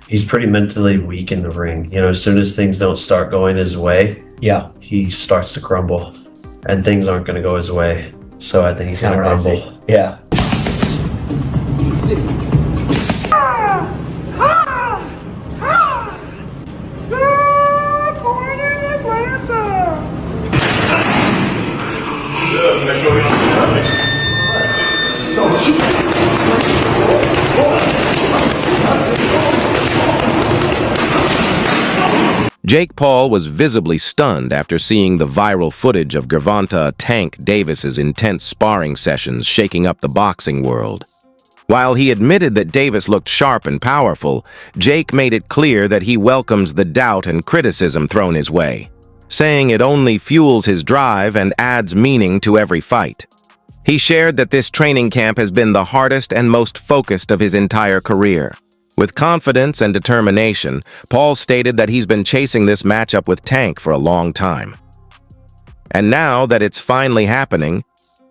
He's pretty mentally weak in the ring. You know, as soon as things don't start going his way, Yeah. he starts to crumble, and things aren't going to go his way. So I think he's going to crumble. Yeah. Good morning, Atlanta. Jake Paul was visibly stunned after seeing the viral footage of Gervonta Tank Davis's intense sparring sessions shaking up the boxing world. While he admitted that Davis looked sharp and powerful, Jake made it clear that he welcomes the doubt and criticism thrown his way, saying it only fuels his drive and adds meaning to every fight. He shared that this training camp has been the hardest and most focused of his entire career. With confidence and determination, Paul stated that he's been chasing this matchup with Tank for a long time. And now that it's finally happening,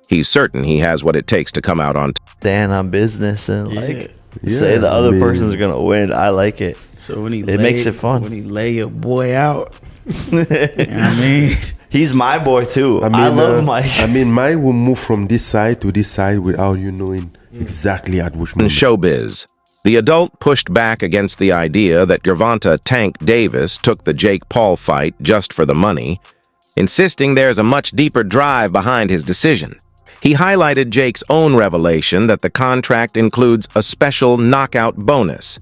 he's certain he has what it takes to come out on top. Stand on business and say the other person's gonna win. I like it. So when it makes it fun. When he lay your boy out, you know what I mean? He's my boy too. I love Mike. I mean, Mike will move from this side to this side without you knowing exactly at which In moment. showbiz, the adult pushed back against the idea that Gervonta Tank Davis took the Jake Paul fight just for the money, insisting there's a much deeper drive behind his decision. He highlighted Jake's own revelation that the contract includes a special knockout bonus,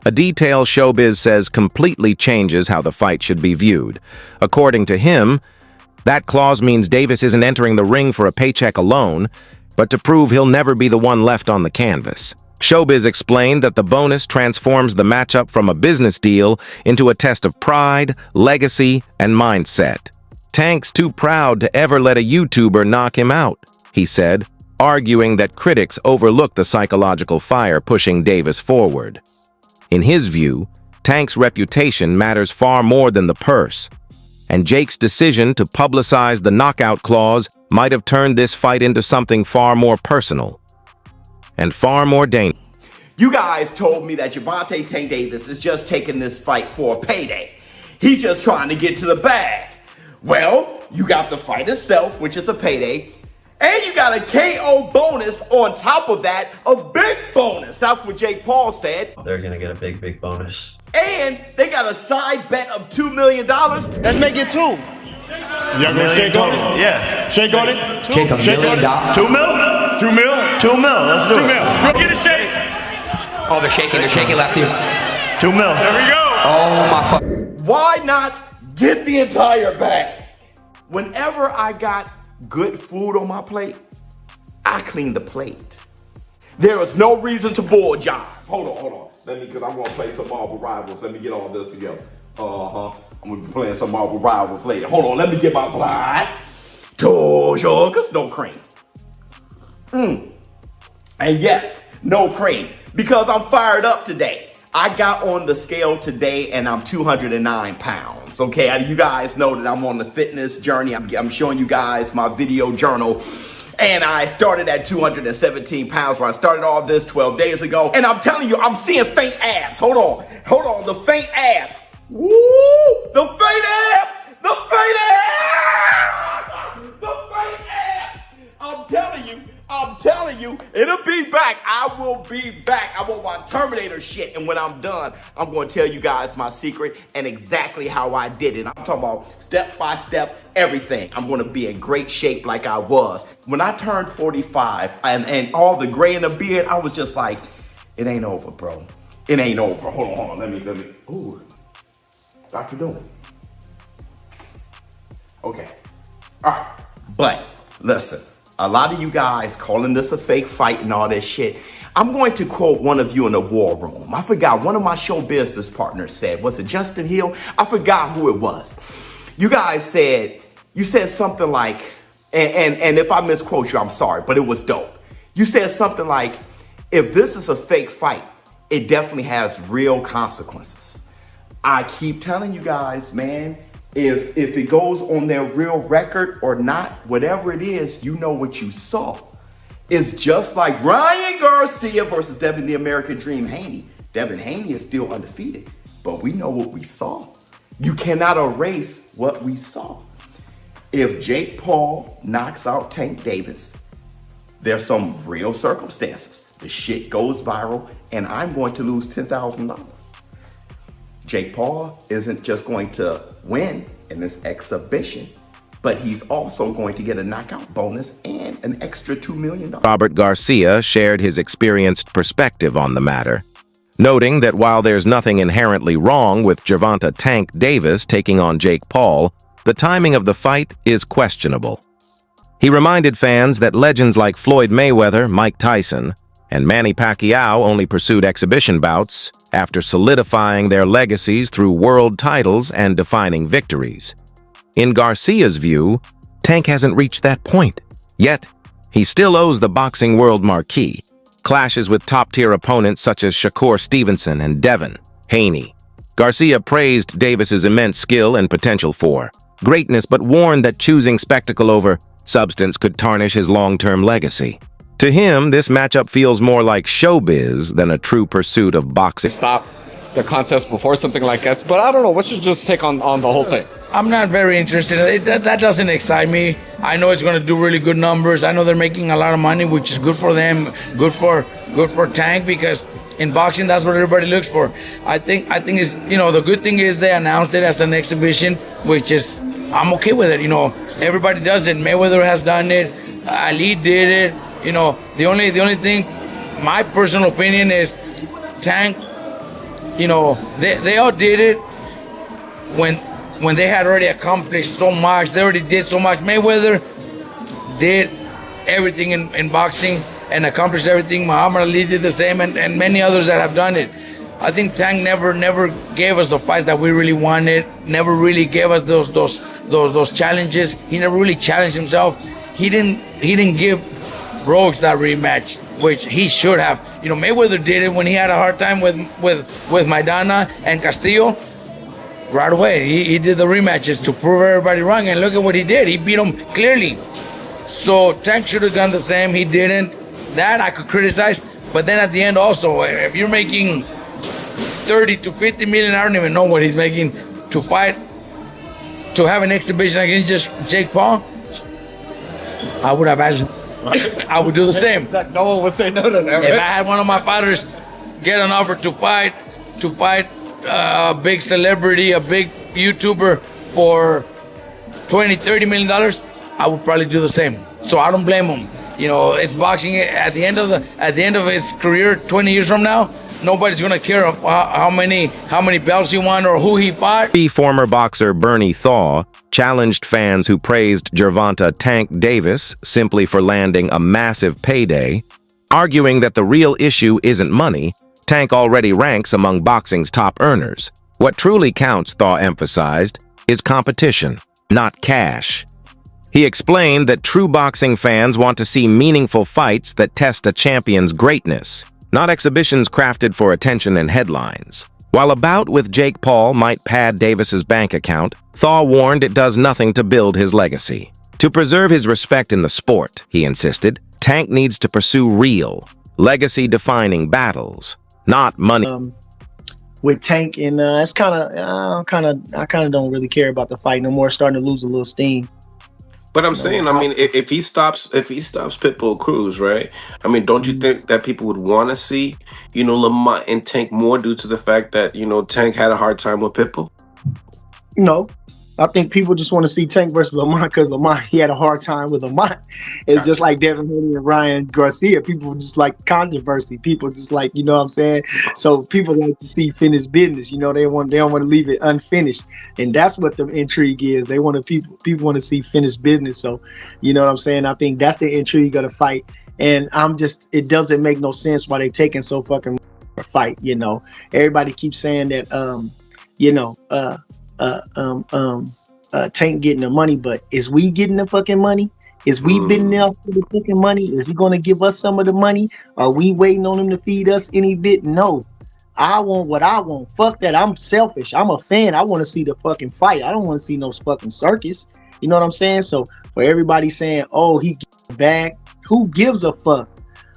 a detail showbiz says completely changes how the fight should be viewed. According to him, that clause means Davis isn't entering the ring for a paycheck alone, but to prove he'll never be the one left on the canvas. Showbiz explained that the bonus transforms the matchup from a business deal into a test of pride, legacy, and mindset. Tank's too proud to ever let a YouTuber knock him out, he said, arguing that critics overlook the psychological fire pushing Davis forward. In his view, Tank's reputation matters far more than the purse, and Jake's decision to publicize the knockout clause might have turned this fight into something far more personal and far more dangerous. You guys told me that Gervonta Tank Davis is just taking this fight for a payday. He's just trying to get to the bag. Well, you got the fight itself, which is a payday, and you got a KO bonus on top of that, a big bonus. That's what Jake Paul said. They're going to get a big, big bonus. And they got a side bet of $2 million. Let's make it 2. Y'all gonna shake on it? Yeah. Shake on it? Shake $1 million. 2 mil? 2 mil? 2 mil. Let's do 2 it. mil. Go get a shake. Oh, they're shaking lefty. 2 mil. There we go. Oh my fuck. Why not get the entire bag? Whenever I got good food on my plate, I clean the plate. There is no reason to bull jive. Hold on. Because I'm gonna play some Marvel Rivals. Let me get all this together. I'm gonna be playing some Marvel Rivals later. Hold on, let me get my blind. Two sugars, no cream. And yes, no cream. Because I'm fired up today. I got on the scale today and I'm 209 pounds. Okay, you guys know that I'm on the fitness journey. I'm showing you guys my video journal. And I started at 217 pounds when I started all this 12 days ago. And I'm telling you, I'm seeing faint abs. Hold on, the faint abs. Woo! The faint abs! The faint abs! The faint abs! I'm telling you, it'll be back. I will be back. I want my Terminator shit. And when I'm done, I'm going to tell you guys my secret and exactly how I did it. I'm talking about step by step, everything. I'm going to be in great shape like I was. When I turned 45 and all the gray in the beard, I was just like, it ain't over, bro. It ain't over. Hold on. Let me. Ooh. Dr. Doom. Okay. All right. But listen. A lot of you guys calling this a fake fight and all this shit. I'm going to quote one of you in the war room. I forgot, one of my show business partners said, was it Justin Hill? I forgot who it was. You guys said, something like, and if I misquote you, I'm sorry, but it was dope. You said something like, if this is a fake fight, it definitely has real consequences. I keep telling you guys, man, if it goes on their real record or not, whatever it is, you know what you saw. It's just like Ryan Garcia versus Devin the American Dream Haney. Devin Haney is still undefeated, but we know what we saw. You cannot erase what we saw. If Jake Paul knocks out Tank Davis, there's some real circumstances. The shit goes viral, and I'm going to lose $10,000. Jake Paul isn't just going to win in this exhibition, but he's also going to get a knockout bonus and an extra $2 million. Robert Garcia shared his experienced perspective on the matter, noting that while there's nothing inherently wrong with Gervonta Tank Davis taking on Jake Paul, the timing of the fight is questionable. He reminded fans that legends like Floyd Mayweather, Mike Tyson, and Manny Pacquiao only pursued exhibition bouts after solidifying their legacies through world titles and defining victories. In Garcia's view, Tank hasn't reached that point. Yet, he still owes the boxing world marquee. Clashes with top-tier opponents such as Shakur Stevenson and Devin Haney. Garcia praised Davis's immense skill and potential for greatness, but warned that choosing spectacle over substance could tarnish his long-term legacy. To him, this matchup feels more like showbiz than a true pursuit of boxing. Stop the contest before something like that, but I don't know. What's your just take on the whole thing? I'm not very interested. That doesn't excite me. I know it's going to do really good numbers. I know they're making a lot of money, which is good for them, good for Tank, because in boxing that's what everybody looks for. I think is, you know, the good thing is they announced it as an exhibition, which is, I'm okay with it. You know, everybody does it. Mayweather has done it. Ali did it. You know, the only thing, my personal opinion is Tank. You know, they all did it when they had already accomplished so much. They already did so much. Mayweather did everything in boxing and accomplished everything. Muhammad Ali did the same, and many others that have done it. I think Tank never gave us the fights that we really wanted. Never really gave us those challenges. He never really challenged himself. He didn't give Rhodes that rematch, which he should have. You know, Mayweather did it when he had a hard time with Maidana and Castillo. Right away, he did the rematches to prove everybody wrong, and look at what he did. He beat him clearly. So Tank should have done the same. He didn't. That I could criticize, but then at the end also, if you're making 30 to 50 million, I don't even know what he's making to fight, to have an exhibition against just Jake Paul, I would have asked. I would do the same. No one would say no to that. Right? If I had one of my fighters get an offer to fight a big celebrity, a big YouTuber for $20-30 million, I would probably do the same. So I don't blame him. You know, it's boxing. At the end of his career, 20 years from now, nobody's gonna care how many belts he won or who he fought. Former boxer Bernie Thaw challenged fans who praised Gervonta Tank Davis simply for landing a massive payday, arguing that the real issue isn't money. Tank already ranks among boxing's top earners. What truly counts, Thaw emphasized, is competition, not cash. He explained that true boxing fans want to see meaningful fights that test a champion's greatness, not exhibitions crafted for attention and headlines. While a bout with Jake Paul might pad Davis's bank account, Thaw warned it does nothing to build his legacy. To preserve his respect in the sport, he insisted, Tank needs to pursue real, legacy-defining battles, not money. With Tank, and it's I kind of don't really care about the fight no more. Starting to lose a little steam. But I'm saying, I mean, if he stops Pitbull Cruz, right? I mean, don't you think that people would want to see, you know, Lamont and Tank more due to the fact that, you know, Tank had a hard time with Pitbull? No, I think people just want to see Tank versus Lamont because Lamont, he had a hard time with Lamont. It's just like Devin Haney and Ryan Garcia. People just like controversy. People just like, you know what I'm saying? So people like to see finished business. You know, they don't want to leave it unfinished, and that's what the intrigue is. They want to people want to see finished business. So, you know what I'm saying? I think that's the intrigue of the fight. And it doesn't make no sense why they taking so fucking fight. You know, everybody keeps saying that, Tank getting the money, but is we getting the fucking money? Is we bidding there for the fucking money? Is he gonna give us some of the money? Are we waiting on him to feed us any bit? No. I want what I want. Fuck that. I'm selfish. I'm a fan. I want to see the fucking fight. I don't want to see no fucking circus. You know what I'm saying? So for everybody saying, oh, he get back, who gives a fuck?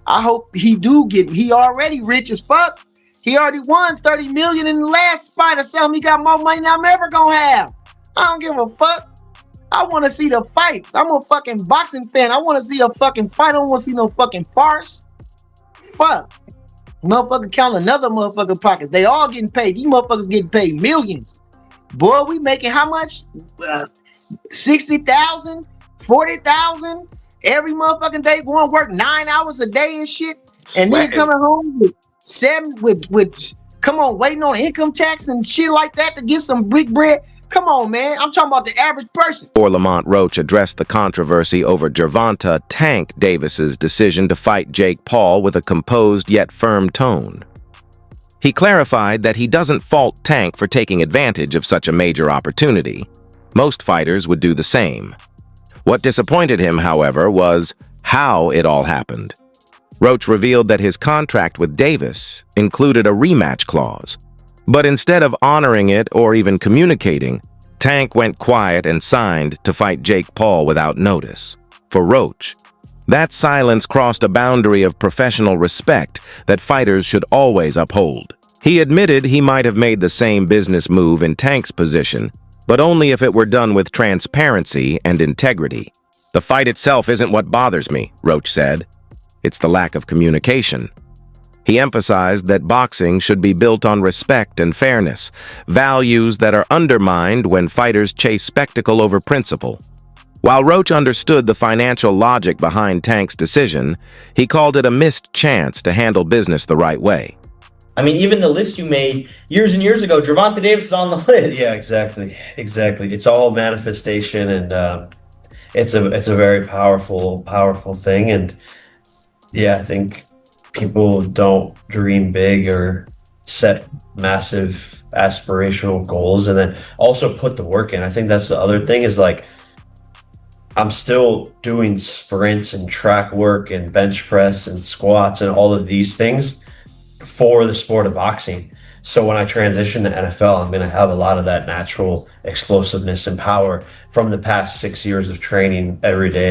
I hope he do get. He already rich as fuck. He already won 30 million in the last fight or something. He got more money than I'm ever gonna have. I don't give a fuck. I want to see the fights. I'm a fucking boxing fan. I want to see a fucking fight. I don't want to see no fucking farce. Fuck. Motherfucker count another motherfucker pockets. They all getting paid. These motherfuckers getting paid millions. Boy, we making how much? 60,000, 40,000 every motherfucking day. Going to work 9 hours a day and shit. And then coming home with waiting on income tax and shit like that to get some big bread. Come on, man. I'm talking about the average person. Before Lamont Roach addressed the controversy over Gervonta Tank Davis's decision to fight Jake Paul with a composed yet firm tone. He clarified that he doesn't fault Tank for taking advantage of such a major opportunity. Most fighters would do the same. What disappointed him, however, was how it all happened. Roach revealed that his contract with Davis included a rematch clause. But instead of honoring it or even communicating, Tank went quiet and signed to fight Jake Paul without notice. For Roach, that silence crossed a boundary of professional respect that fighters should always uphold. He admitted he might have made the same business move in Tank's position, but only if it were done with transparency and integrity. "The fight itself isn't what bothers me," Roach said. "It's the lack of communication." He emphasized that boxing should be built on respect and fairness, values that are undermined when fighters chase spectacle over principle. While Roach understood the financial logic behind Tank's decision, he called it a missed chance to handle business the right way. I mean, even the list you made years and years ago, Gervonta Davis is on the list. Yeah, exactly. It's all manifestation, and it's a very powerful thing. And yeah, I think people don't dream big or set massive aspirational goals and then also put the work in. I think that's the other thing is like, I'm still doing sprints and track work and bench press and squats and all of these things for the sport of boxing. So when I transition to NFL, I'm going to have a lot of that natural explosiveness and power from the past 6 years of training every day.